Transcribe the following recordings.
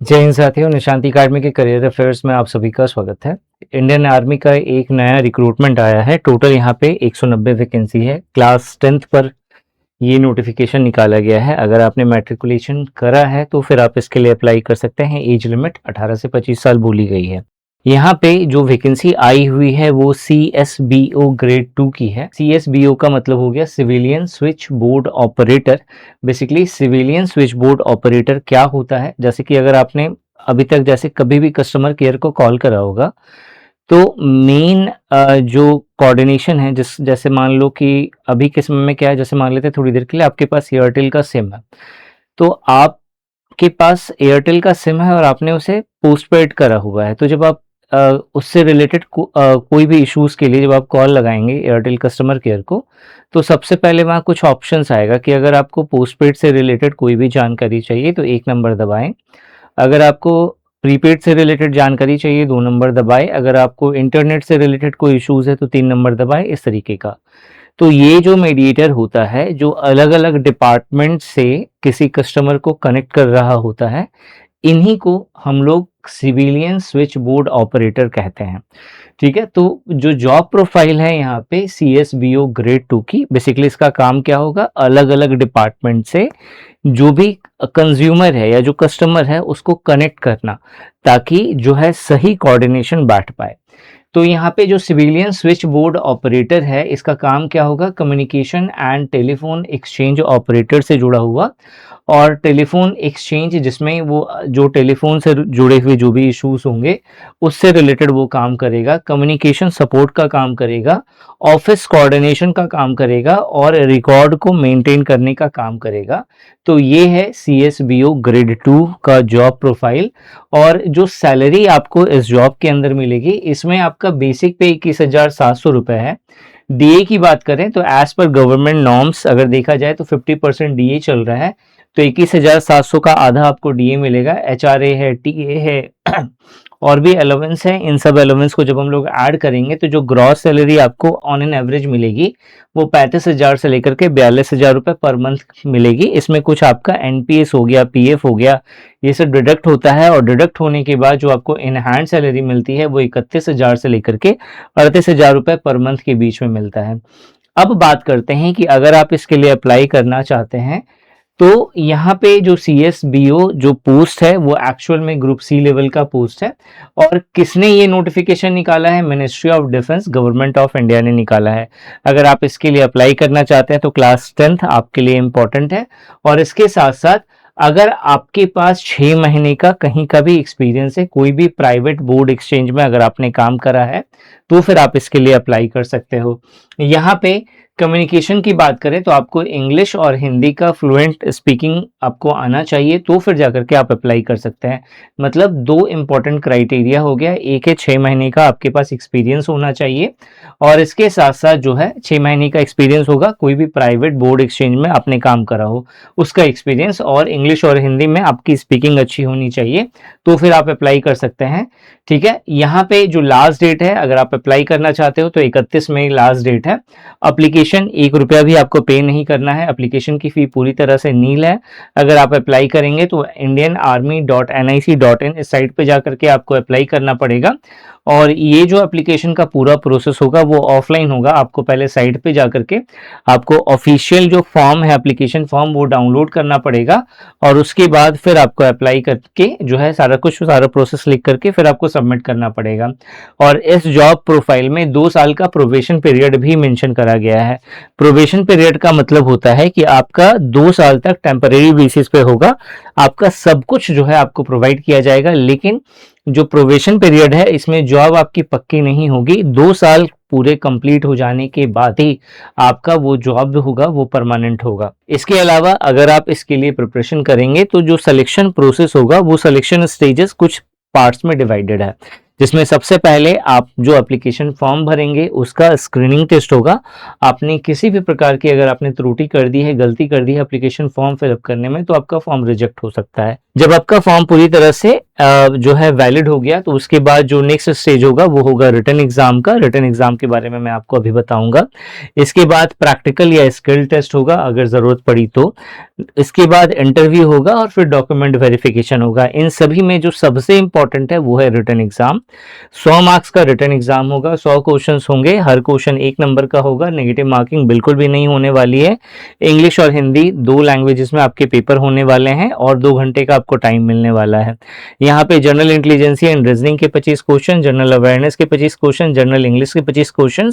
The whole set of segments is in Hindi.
जय हिंद साथियों, निशांति अकेडमी के करियर अफेयर्स में आप सभी का स्वागत है। इंडियन आर्मी का एक नया रिक्रूटमेंट आया है। टोटल यहाँ पे 190 वैकेंसी है। क्लास 10th पर ये नोटिफिकेशन निकाला गया है। अगर आपने मैट्रिकुलेशन करा है तो फिर आप इसके लिए अप्लाई कर सकते हैं। एज लिमिट 18 से 25 साल बोली गई है। यहाँ पे जो वैकेंसी आई हुई है वो CSBO ग्रेड 2 की है। CSBO का मतलब हो गया civilian switch board operator. Basically civilian switch board operator क्या होता है, जैसे कि अगर आपने अभी तक जैसे कभी भी कस्टमर केयर को कॉल करा होगा तो मेन जो कोऑर्डिनेशन है, जैसे मान लो कि अभी के समय में क्या है, जैसे मान लेते हैं थोड़ी देर के लिए आपके पास एयरटेल का सिम है, तो आपके पास एयरटेल का सिम है और आपने उसे पोस्टपेड करा हुआ है। तो जब आप उससे रिलेटेड कोई भी इश्यूज के लिए जब आप कॉल लगाएंगे एयरटेल कस्टमर केयर को, तो सबसे पहले वहाँ कुछ ऑप्शंस आएगा कि अगर आपको पोस्टपेड से रिलेटेड कोई भी जानकारी चाहिए तो 1 नंबर दबाएं। अगर आपको प्रीपेड से रिलेटेड जानकारी चाहिए 2 नंबर दबाएं। अगर आपको इंटरनेट से रिलेटेड कोई इश्यूज है तो 3 नंबर दबाएं, इस तरीके का। तो ये जो मीडिएटर होता है, जो अलग अलग डिपार्टमेंट से किसी कस्टमर को कनेक्ट कर रहा होता है, इन्हीं को हम लोग सिविलियन स्विच बोर्ड ऑपरेटर कहते हैं। ठीक है, तो जो जॉब प्रोफाइल है यहाँ पे CSBO ग्रेड 2 की, बेसिकली इसका काम क्या होगा, अलग अलग डिपार्टमेंट से जो भी कंज्यूमर है या जो कस्टमर है उसको कनेक्ट करना, ताकि जो है सही कोऑर्डिनेशन बैठ पाए। तो यहाँ पे जो सिविलियन स्विच बोर्ड ऑपरेटर है, इसका काम क्या होगा, communication and telephone exchange operator से जुड़ा हुआ। और टेलीफोन एक्सचेंज जिसमें वो जो टेलीफोन से जुड़े हुए जो भी इश्यूज होंगे उससे रिलेटेड वो काम करेगा, कम्युनिकेशन सपोर्ट का काम करेगा, ऑफिस कोऑर्डिनेशन का काम करेगा और रिकॉर्ड को मेंटेन करने का काम करेगा। तो ये है CSBO ग्रेड 2 का जॉब प्रोफाइल। और जो सैलरी आपको इस जॉब के अंदर मिलेगी, इसमें आपका बेसिक पे 21,700 रुपए है। DA की बात करें तो एज पर गवर्नमेंट नॉर्म्स अगर देखा जाए तो 50% DA चल रहा है, तो 21,700 का आधा आपको DA मिलेगा। HRA है, TA है और भी अलाउंस है। इन सब अलाउंस को जब हम लोग ऐड करेंगे तो जो ग्रॉस सैलरी आपको ऑन एन एवरेज मिलेगी वो 35,000 से लेकर के 42,000 रुपए पर मंथ मिलेगी। इसमें कुछ आपका NPS हो गया, PF हो गया, ये सब डिडक्ट होता है। और डिडक्ट होने के बाद जो आपको इन हैंड सैलरी मिलती है वो 31,000 से लेकर के 38,000 रुपए पर मंथ के बीच में मिलता है। अब बात करते हैं कि अगर आप इसके लिए अप्लाई करना चाहते हैं तो यहाँ पे जो CSBO जो पोस्ट है वो एक्चुअल में ग्रुप C लेवल का पोस्ट है। और किसने ये नोटिफिकेशन निकाला है, ministry of defence, government of India ने निकाला है। अगर आप इसके लिए अप्लाई करना चाहते हैं तो क्लास 10th आपके लिए इम्पोर्टेंट है। और इसके साथ साथ अगर आपके पास 6 महीने का कहीं का भी एक्सपीरियंस है, कोई भी प्राइवेट बोर्ड एक्सचेंज में अगर आपने काम करा है, तो फिर आप इसके लिए अप्लाई कर सकते हो। यहाँ पे कम्युनिकेशन की बात करें तो आपको इंग्लिश और हिंदी का फ्लुएंट स्पीकिंग आपको आना चाहिए, तो फिर जाकर के आप अप्लाई कर सकते हैं। मतलब 2 इंपॉर्टेंट क्राइटेरिया हो गया, एक है 6 महीने का आपके पास एक्सपीरियंस होना चाहिए, और इसके साथ साथ जो है 6 महीने का एक्सपीरियंस होगा, कोई भी प्राइवेट बोर्ड एक्सचेंज में आपने काम करा हो उसका एक्सपीरियंस, और इंग्लिश और हिंदी में आपकी स्पीकिंग अच्छी होनी चाहिए, तो फिर आप अप्लाई कर सकते हैं। ठीक है, यहाँ पे जो लास्ट डेट है अगर आप अप्लाई करना चाहते हो तो 31 मई लास्ट डेट है। एप्लीकेशन 1 रुपया भी आपको पे नहीं करना है, एप्लीकेशन की फी पूरी तरह से नील है। अगर आप अप्लाई करेंगे तो indianarmy.nic.in इस साइट पे जाकर के आपको अप्लाई करना पड़ेगा। और ये जो एप्लीकेशन का पूरा प्रोसेस होगा वो ऑफलाइन होगा। आपको पहले साइट पे जाकर के आपको ऑफिशियल जो फॉर्म है, एप्लीकेशन फॉर्म, वो डाउनलोड करना पड़ेगा, और उसके बाद फिर आपको अप्लाई करके जो है सारा प्रोसेस लिख करके फिर आपको सबमिट करना पड़ेगा। और इस जॉब प्रोफाइल में 2 साल का प्रोबेशन पीरियड भी मेंशन करा गया है। प्रोबेशन पीरियड का मतलब होता है कि आपका 2 साल तक टेम्परेरी बेसिस पे होगा, आपका सब कुछ जो है आपको प्रोवाइड किया जाएगा, लेकिन जो प्रोबेशन पीरियड है इसमें जॉब आपकी पक्की नहीं होगी। 2 साल पूरे कंप्लीट हो जाने के बाद ही आपका वो जॉब होगा वो परमानेंट होगा। इसके अलावा अगर आप इसके लिए प्रिपरेशन करेंगे तो जो सिलेक्शन प्रोसेस होगा वो सिलेक्शन स्टेजेस कुछ पार्ट्स में डिवाइडेड है, जिसमें सबसे पहले आप जो एप्लीकेशन फॉर्म भरेंगे उसका स्क्रीनिंग टेस्ट होगा। आपने किसी भी प्रकार की अगर आपने त्रुटि कर दी है, गलती कर दी है एप्लीकेशन फॉर्म फिलअप करने में, तो आपका फॉर्म रिजेक्ट हो सकता है। जब आपका फॉर्म पूरी तरह से जो है वैलिड हो गया तो उसके बाद जो नेक्स्ट स्टेज होगा वो होगा रिटन एग्जाम का। रिटन एग्जाम के बारे में मैं आपको अभी बताऊंगा। इसके बाद प्रैक्टिकल या स्किल टेस्ट होगा अगर जरूरत पड़ी तो। इसके बाद इंटरव्यू होगा और फिर डॉक्यूमेंट वेरिफिकेशन होगा। इन सभी में जो सबसे इंपॉर्टेंट है वो है रिटन एग्जाम। 100 मार्क्स का रिटन एग्जाम होगा, 100 क्वेश्चंस होंगे, हर क्वेश्चन 1 नंबर का होगा, नेगेटिव मार्किंग बिल्कुल भी नहीं होने वाली है। इंग्लिश और हिंदी 2 लैंग्वेजेस में आपके पेपर होने वाले हैं और 2 घंटे का आपको टाइम मिलने वाला है। यहाँ पे जनरल इंटेलिजेंस एंड रीजनिंग के 25 क्वेश्चन, जनरल अवेयरनेस के 25 क्वेश्चन, जनरल इंग्लिश के 25 क्वेश्चन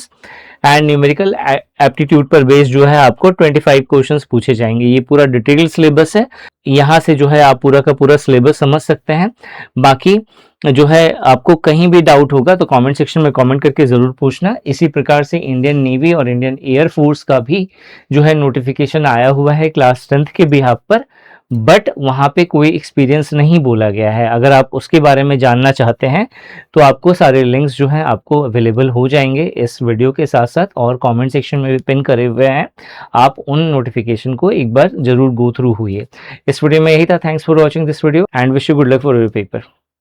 एंड न्यूमेरिकल एप्टीट्यूड पर बेस्ड जो है आपको 25 क्वेश्चंस पूछे जाएंगे। ये पूरा डिटेल सिलेबस है। यहाँ से जो है आप पूरा का पूरा सिलेबस समझ सकते हैं। बाकी जो है आपको कहीं भी डाउट होगा तो कमेंट सेक्शन में कमेंट करके ज़रूर पूछना। इसी प्रकार से इंडियन नेवी और इंडियन एयर फोर्स का भी जो है नोटिफिकेशन आया हुआ है क्लास 10th के बिहाफ पर, बट वहाँ पे कोई एक्सपीरियंस नहीं बोला गया है। अगर आप उसके बारे में जानना चाहते हैं तो आपको सारे लिंक्स जो हैं आपको अवेलेबल हो जाएंगे इस वीडियो के साथ साथ और कमेंट सेक्शन में भी पिन करे हुए हैं। आप उन नोटिफिकेशन को एक बार जरूर गो थ्रू हुई। इस वीडियो में यही था। Thanks for watching this video and wish you good luck for your paper.